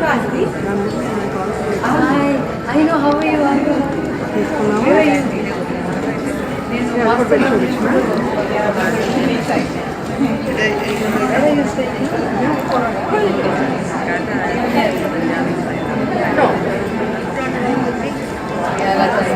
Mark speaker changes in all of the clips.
Speaker 1: Hi, I know how are you? How are you? Where are you? Where are you staying? No. Yeah, that's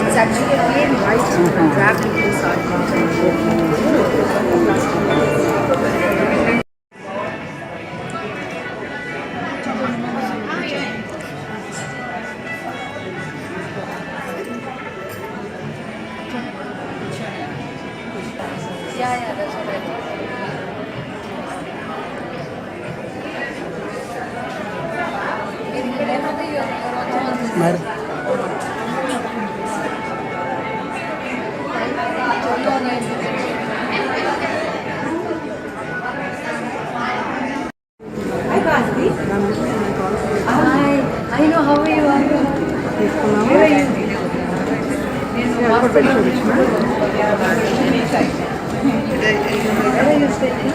Speaker 1: it's actually a game, right? You can grab it inside. Yeah, that's what I thought. Hi, I know how are you? How are you? Where are you? Where are you staying?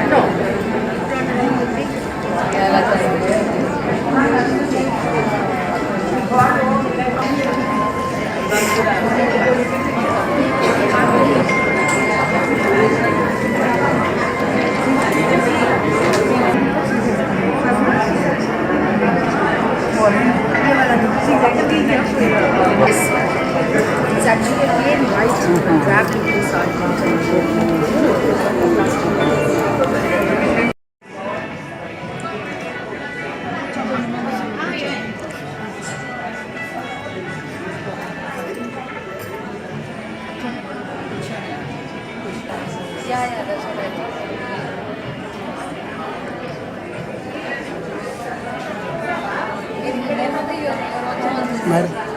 Speaker 1: No. Yeah, that's it's actually a game, right? You can grab it inside. Yeah, that's what I thought.